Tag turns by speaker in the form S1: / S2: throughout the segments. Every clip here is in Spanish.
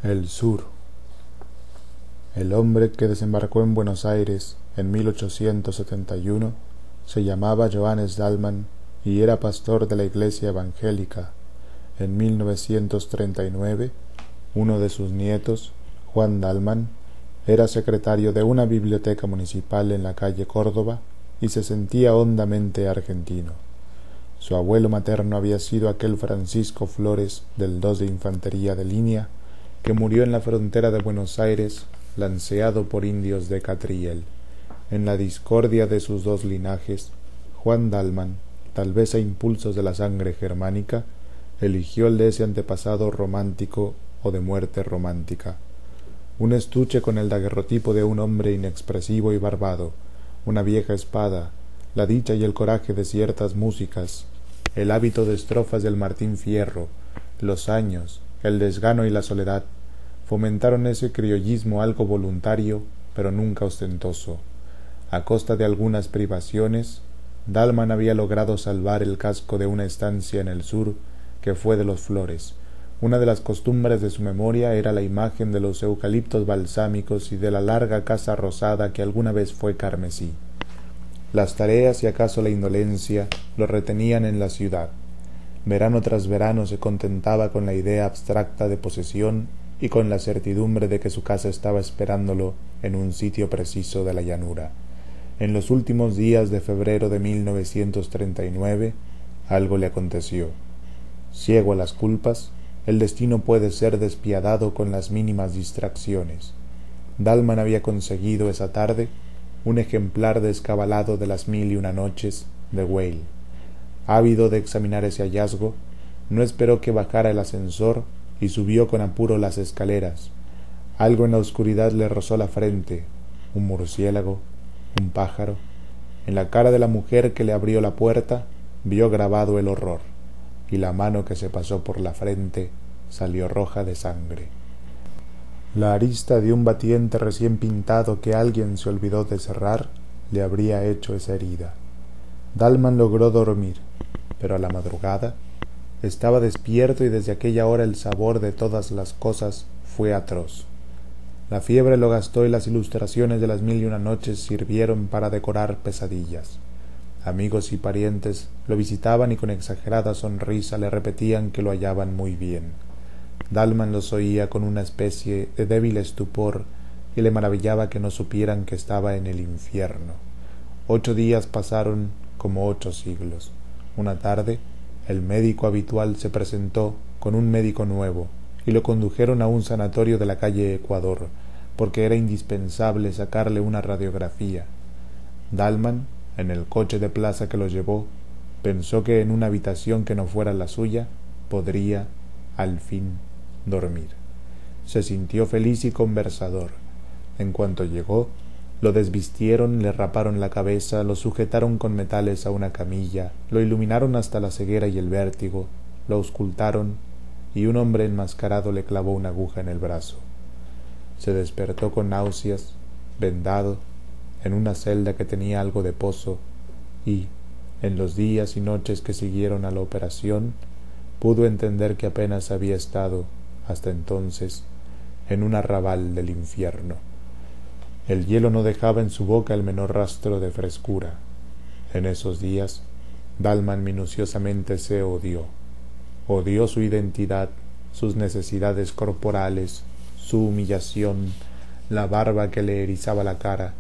S1: El Sur. El hombre que desembarcó en Buenos Aires en 1871 se llamaba Johannes Dallmann y era pastor de la Iglesia Evangélica. En 1939, uno de sus nietos, Juan Dallmann, era secretario de una biblioteca municipal en la calle Córdoba y se sentía hondamente argentino. Su abuelo materno había sido aquel Francisco Flores del 2 de Infantería de Línea que murió en la frontera de Buenos Aires lanceado por indios de Catriel. En la discordia de sus dos linajes, Juan Dallmann, tal vez a impulsos de la sangre germánica, eligió el de ese antepasado romántico o de muerte romántica. Un estuche con el daguerrotipo de un hombre inexpresivo y barbado, una vieja espada, la dicha y el coraje de ciertas músicas, el hábito de estrofas del Martín Fierro, los años, el desgano y la soledad, fomentaron ese criollismo algo voluntario, pero nunca ostentoso. A costa de algunas privaciones, Dallmann había logrado salvar el casco de una estancia en el sur que fue de los Flores. Una de las costumbres de su memoria era la imagen de los eucaliptos balsámicos y de la larga casa rosada que alguna vez fue carmesí. Las tareas y acaso la indolencia lo retenían en la ciudad. Verano tras verano se contentaba con la idea abstracta de posesión y con la certidumbre de que su casa estaba esperándolo en un sitio preciso de la llanura. En los últimos días de febrero de 1939, algo le aconteció. Ciego a las culpas, el destino puede ser despiadado con las mínimas distracciones. Dallmann había conseguido esa tarde un ejemplar descabalado de las 1001 noches de Weil. Ávido de examinar ese hallazgo, no esperó que bajara el ascensor y subió con apuro las escaleras. Algo en la oscuridad le rozó la frente, un murciélago, un pájaro. En la cara de la mujer que le abrió la puerta vio grabado el horror, y la mano que se pasó por la frente salió roja de sangre. La arista de un batiente recién pintado que alguien se olvidó de cerrar le habría hecho esa herida. Dallmann logró dormir, pero a la madrugada estaba despierto y desde aquella hora el sabor de todas las cosas fue atroz. La fiebre lo gastó y las ilustraciones de las 1001 noches sirvieron para decorar pesadillas. Amigos y parientes lo visitaban y con exagerada sonrisa le repetían que lo hallaban muy bien. Dallmann los oía con una especie de débil estupor y le maravillaba que no supieran que estaba en el infierno. 8 días pasaron como 8 siglos. Una tarde, el médico habitual se presentó con un médico nuevo y lo condujeron a un sanatorio de la calle Ecuador, porque era indispensable sacarle una radiografía. Dallmann, en el coche de plaza que lo llevó, pensó que en una habitación que no fuera la suya podría, al fin, dormir. Se sintió feliz y conversador. En cuanto llegó, lo desvistieron, le raparon la cabeza, lo sujetaron con metales a una camilla, lo iluminaron hasta la ceguera y el vértigo, lo auscultaron y un hombre enmascarado le clavó una aguja en el brazo. Se despertó con náuseas, vendado, en una celda que tenía algo de pozo y, en los días y noches que siguieron a la operación, pudo entender que apenas había estado, hasta entonces, en un arrabal del infierno. El hielo no dejaba en su boca el menor rastro de frescura. En esos días, Dallmann minuciosamente se odió. Odió su identidad, sus necesidades corporales, su humillación, la barba que le erizaba la cara.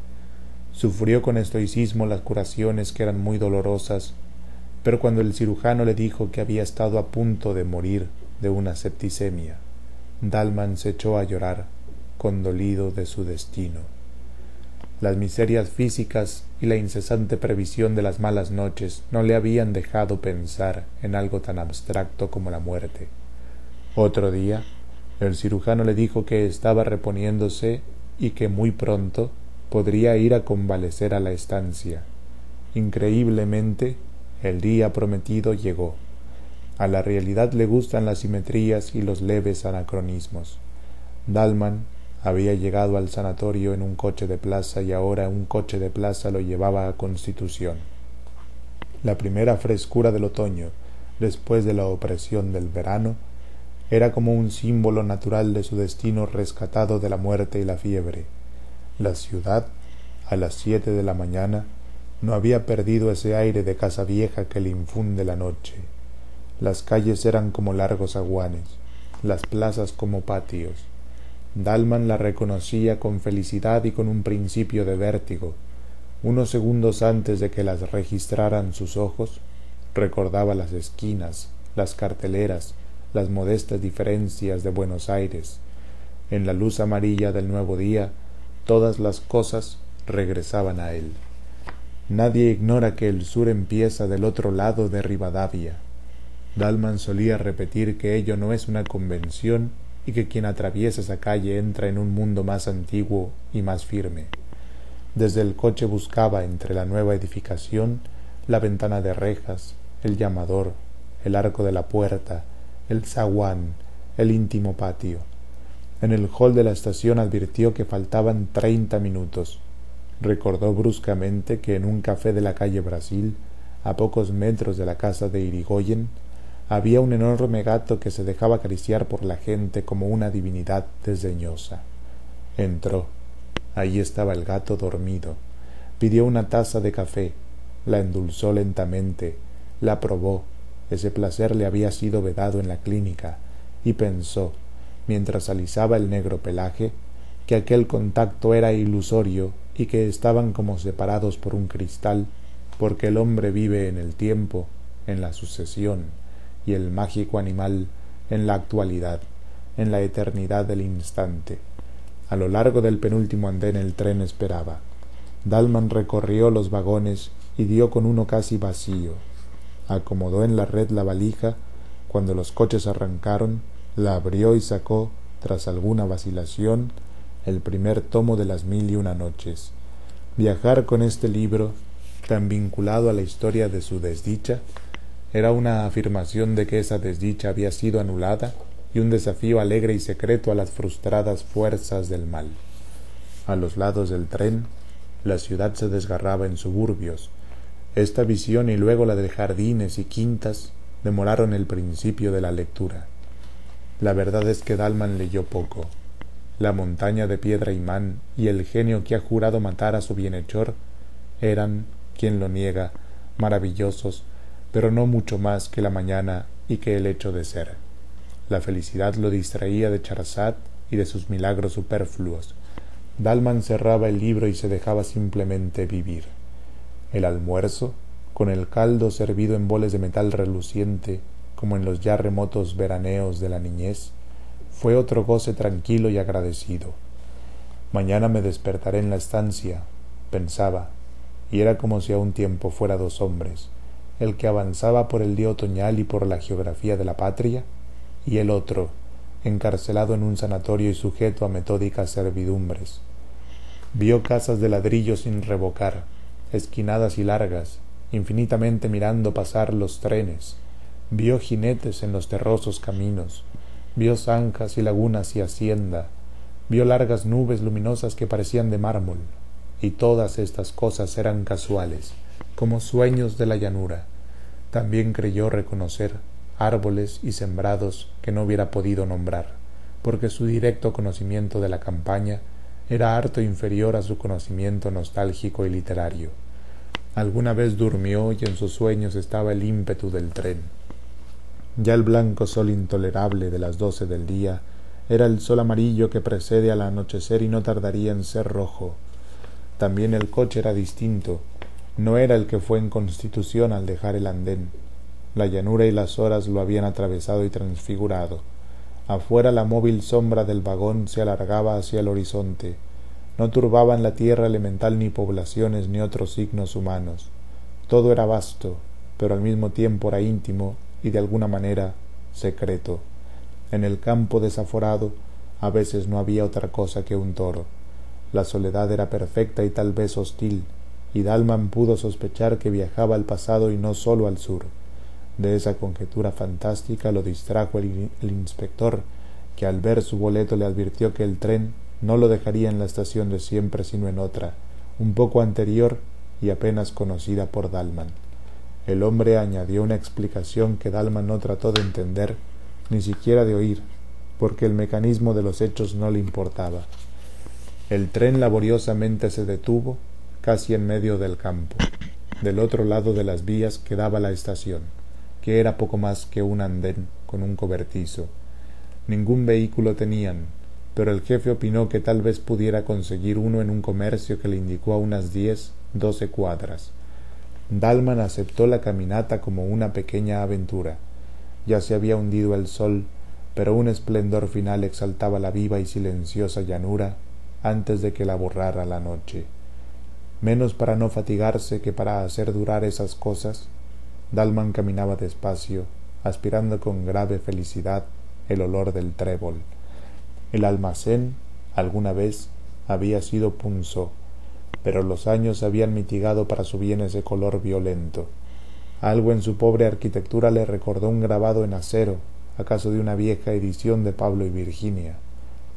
S1: Sufrió con estoicismo las curaciones que eran muy dolorosas, pero cuando el cirujano le dijo que había estado a punto de morir de una septicemia, Dallmann se echó a llorar, condolido de su destino. Las miserias físicas y la incesante previsión de las malas noches no le habían dejado pensar en algo tan abstracto como la muerte. Otro día, el cirujano le dijo que estaba reponiéndose y que muy pronto podría ir a convalecer a la estancia. Increíblemente, el día prometido llegó. A la realidad le gustan las simetrías y los leves anacronismos. Dallmann había llegado al sanatorio en un coche de plaza y ahora un coche de plaza lo llevaba a Constitución. La primera frescura del otoño, después de la opresión del verano, era como un símbolo natural de su destino rescatado de la muerte y la fiebre. La ciudad, a las 7 de la mañana, no había perdido ese aire de casa vieja que le infunde la noche. Las calles eran como largos aguanes, las plazas como patios. Dalman la reconocía con felicidad y con un principio de vértigo. Unos segundos antes de que las registraran sus ojos, recordaba las esquinas, las carteleras, las modestas diferencias de Buenos Aires. En la luz amarilla del nuevo día, todas las cosas regresaban a él. Nadie ignora que el sur empieza del otro lado de Rivadavia. Dalman solía repetir que ello no es una convención y que quien atraviesa esa calle entra en un mundo más antiguo y más firme. Desde el coche buscaba entre la nueva edificación la ventana de rejas, el llamador, el arco de la puerta, el zaguán, el íntimo patio. En el hall de la estación advirtió que faltaban 30 minutos. Recordó bruscamente que en un café de la calle Brasil, a pocos metros de la casa de Irigoyen, había un enorme gato que se dejaba acariciar por la gente como una divinidad desdeñosa. Entró. Allí estaba el gato dormido. Pidió una taza de café, la endulzó lentamente, la probó. Ese placer le había sido vedado en la clínica, y pensó, mientras alisaba el negro pelaje, que aquel contacto era ilusorio y que estaban como separados por un cristal, porque el hombre vive en el tiempo, en la sucesión, y el mágico animal en la actualidad, en la eternidad del instante. A lo largo del penúltimo andén el tren esperaba. Dalman recorrió los vagones y dio con uno casi vacío. Acomodó en la red la valija. Cuando los coches arrancaron, la abrió y sacó, tras alguna vacilación, el primer tomo de las 1001 noches. Viajar con este libro, tan vinculado a la historia de su desdicha, era una afirmación de que esa desdicha había sido anulada y un desafío alegre y secreto a las frustradas fuerzas del mal. A los lados del tren, la ciudad se desgarraba en suburbios. Esta visión y luego la de jardines y quintas demoraron el principio de la lectura. La verdad es que Dalman leyó poco. La montaña de piedra imán y el genio que ha jurado matar a su bienhechor eran, quien lo niega, maravillosos, pero no mucho más que la mañana y que el hecho de ser. La felicidad lo distraía de Charazade y de sus milagros superfluos. Dalman cerraba el libro y se dejaba simplemente vivir. El almuerzo, con el caldo servido en boles de metal reluciente, como en los ya remotos veraneos de la niñez, fue otro goce tranquilo y agradecido. Mañana me despertaré en la estancia, pensaba, y era como si a un tiempo fuera dos hombres, el que avanzaba por el día otoñal y por la geografía de la patria, y el otro, encarcelado en un sanatorio y sujeto a metódicas servidumbres. Vio casas de ladrillo sin revocar, esquinadas y largas, infinitamente mirando pasar los trenes. Vio jinetes en los terrosos caminos, vio zanjas y lagunas y hacienda, vio largas nubes luminosas que parecían de mármol, y todas estas cosas eran casuales, como sueños de la llanura. También creyó reconocer árboles y sembrados que no hubiera podido nombrar, porque su directo conocimiento de la campaña era harto inferior a su conocimiento nostálgico y literario. Alguna vez durmió y en sus sueños estaba el ímpetu del tren. Ya el blanco sol intolerable de las 12 del día era el sol amarillo que precede al anochecer y no tardaría en ser rojo. También el coche era distinto, no era el que fue en Constitución al dejar el andén. La llanura y las horas lo habían atravesado y transfigurado. Afuera la móvil sombra del vagón se alargaba hacia el horizonte. No turbaban la tierra elemental ni poblaciones ni otros signos humanos. Todo era vasto, pero al mismo tiempo era íntimo y de alguna manera secreto. En el campo desaforado a veces no había otra cosa que un toro. La soledad era perfecta y tal vez hostil, y Dalman pudo sospechar que viajaba al pasado y no sólo al sur. De esa conjetura fantástica lo distrajo el inspector, que al ver su boleto le advirtió que el tren no lo dejaría en la estación de siempre sino en otra, un poco anterior y apenas conocida por Dalman. El hombre añadió una explicación que Dalman no trató de entender, ni siquiera de oír, porque el mecanismo de los hechos no le importaba. El tren laboriosamente se detuvo casi en medio del campo. Del otro lado de las vías quedaba la estación, que era poco más que un andén con un cobertizo. Ningún vehículo tenían, pero el jefe opinó que tal vez pudiera conseguir uno en un comercio que le indicó a unas 10, 12 cuadras. Dalman aceptó la caminata como una pequeña aventura. Ya se había hundido el sol, pero un esplendor final exaltaba la viva y silenciosa llanura antes de que la borrara la noche. Menos para no fatigarse que para hacer durar esas cosas, Dalman caminaba despacio, aspirando con grave felicidad el olor del trébol. El almacén, alguna vez, había sido punzó, pero los años habían mitigado para su bien ese color violento. Algo en su pobre arquitectura le recordó un grabado en acero, acaso de una vieja edición de Pablo y Virginia.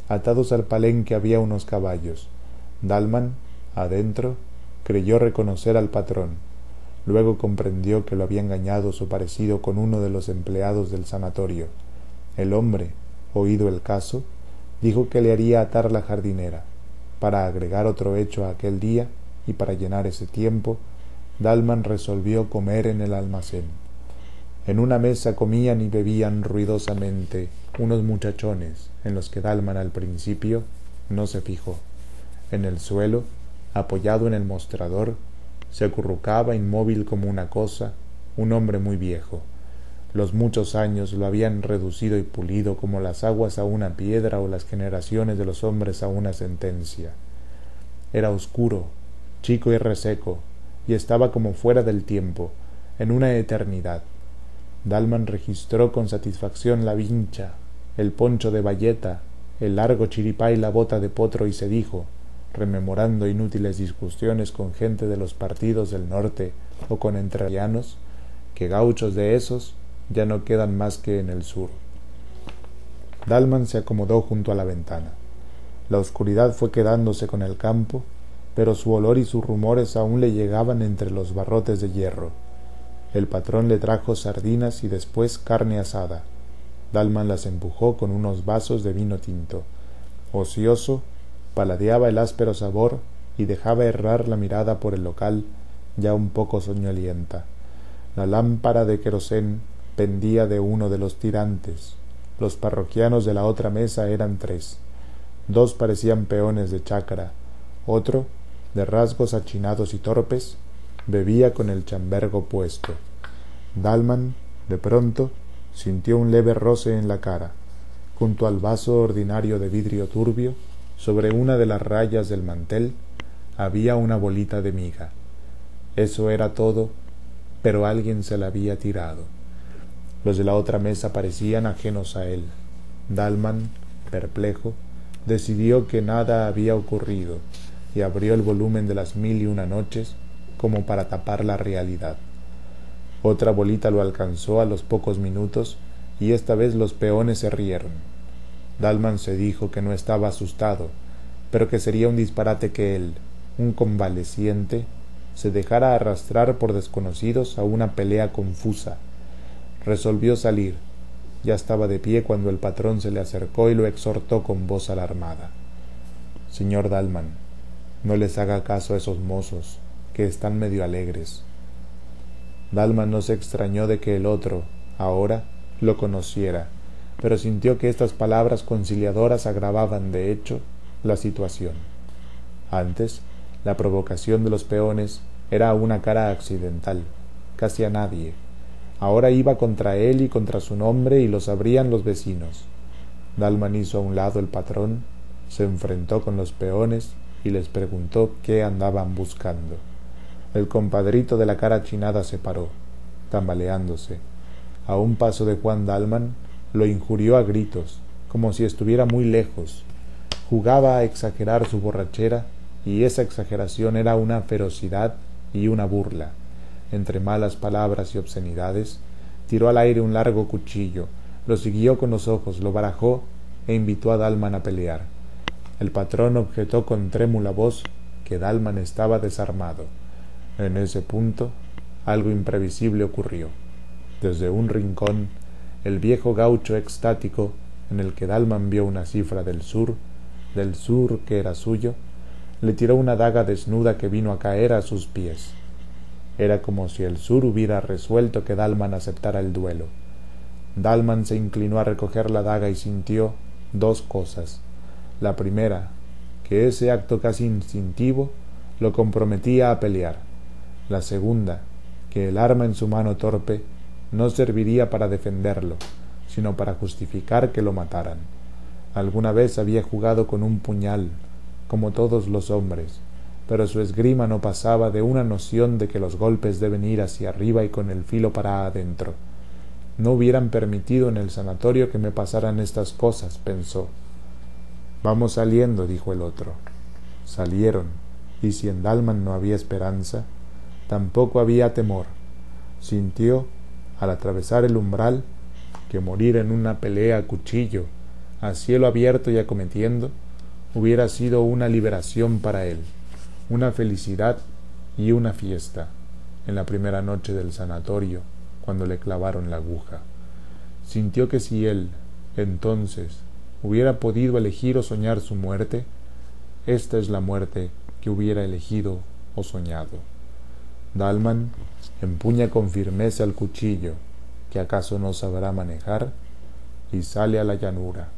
S1: Atados al palenque había unos caballos. Dalman, adentro, creyó reconocer al patrón. Luego comprendió que lo había engañado su parecido con uno de los empleados del sanatorio. El hombre, oído el caso, dijo que le haría atar la jardinera. Para agregar otro hecho a aquel día y para llenar ese tiempo, Dalman resolvió comer en el almacén. En una mesa comían y bebían ruidosamente unos muchachones en los que Dalman al principio no se fijó. En el suelo, apoyado en el mostrador, se acurrucaba inmóvil como una cosa un hombre muy viejo. Los muchos años lo habían reducido y pulido como las aguas a una piedra o las generaciones de los hombres a una sentencia. Era oscuro, chico y reseco, y estaba como fuera del tiempo, en una eternidad. Dalman registró con satisfacción la vincha, el poncho de bayeta, el largo chiripá y la bota de potro, y se dijo, rememorando inútiles discusiones con gente de los partidos del norte o con entrerrianos, que gauchos de esos ya no quedan más que en el sur. Dalman se acomodó junto a la ventana. La oscuridad fue quedándose con el campo, pero su olor y sus rumores aún le llegaban entre los barrotes de hierro. El patrón le trajo sardinas y después carne asada. Dalman las empujó con unos vasos de vino tinto. Ocioso, paladeaba el áspero sabor y dejaba errar la mirada por el local, ya un poco soñolienta. La lámpara de querosén pendía de uno de los tirantes. Los parroquianos de la otra mesa eran 3. 2 parecían peones de chacra. Otro, de rasgos achinados y torpes, bebía con el chambergo puesto. Dalman, de pronto, sintió un leve roce en la cara. Junto al vaso ordinario de vidrio turbio, sobre una de las rayas del mantel, había una bolita de miga. Eso era todo, pero alguien se la había tirado. Los de la otra mesa parecían ajenos a él. Dalman, perplejo, decidió que nada había ocurrido y abrió el volumen de las 1001 noches como para tapar la realidad. Otra bolita lo alcanzó a los pocos minutos y esta vez los peones se rieron. Dalman se dijo que no estaba asustado, pero que sería un disparate que él, un convaleciente, se dejara arrastrar por desconocidos a una pelea confusa. Resolvió salir. Ya estaba de pie cuando el patrón se le acercó y lo exhortó con voz alarmada. «Señor Dalman, no les haga caso a esos mozos, que están medio alegres». Dalman no se extrañó de que el otro, ahora, lo conociera, pero sintió que estas palabras conciliadoras agravaban, de hecho, la situación. Antes, la provocación de los peones era a una cara accidental, casi a nadie. Ahora iba contra él y contra su nombre y lo sabrían los vecinos. Dalman hizo a un lado el patrón, se enfrentó con los peones y les preguntó qué andaban buscando. El compadrito de la cara chinada se paró, tambaleándose. A un paso de Juan Dalman, lo injurió a gritos, como si estuviera muy lejos. Jugaba a exagerar su borrachera, y esa exageración era una ferocidad y una burla. Entre malas palabras y obscenidades, tiró al aire un largo cuchillo, lo siguió con los ojos, lo barajó e invitó a Dalman a pelear. El patrón objetó con trémula voz que Dalman estaba desarmado. En ese punto, algo imprevisible ocurrió. Desde un rincón, el viejo gaucho extático, en el que Dalman vio una cifra del sur que era suyo, le tiró una daga desnuda que vino a caer a sus pies. Era como si el sur hubiera resuelto que Dalman aceptara el duelo. Dalman se inclinó a recoger la daga y sintió dos cosas. La primera, que ese acto casi instintivo lo comprometía a pelear. La segunda, que el arma en su mano torpe no serviría para defenderlo, sino para justificar que lo mataran. Alguna vez había jugado con un puñal, como todos los hombres, pero su esgrima no pasaba de una noción de que los golpes deben ir hacia arriba y con el filo para adentro. No hubieran permitido en el sanatorio que me pasaran estas cosas, pensó. Vamos saliendo, dijo el otro. Salieron, y si en Dalman no había esperanza, tampoco había temor. Sintió, al atravesar el umbral, que morir en una pelea a cuchillo, a cielo abierto y acometiendo, hubiera sido una liberación para él, una felicidad y una fiesta, en la primera noche del sanatorio, cuando le clavaron la aguja. Sintió que si él, entonces, hubiera podido elegir o soñar su muerte, esta es la muerte que hubiera elegido o soñado. Dalman empuña con firmeza el cuchillo, que acaso no sabrá manejar, y sale a la llanura.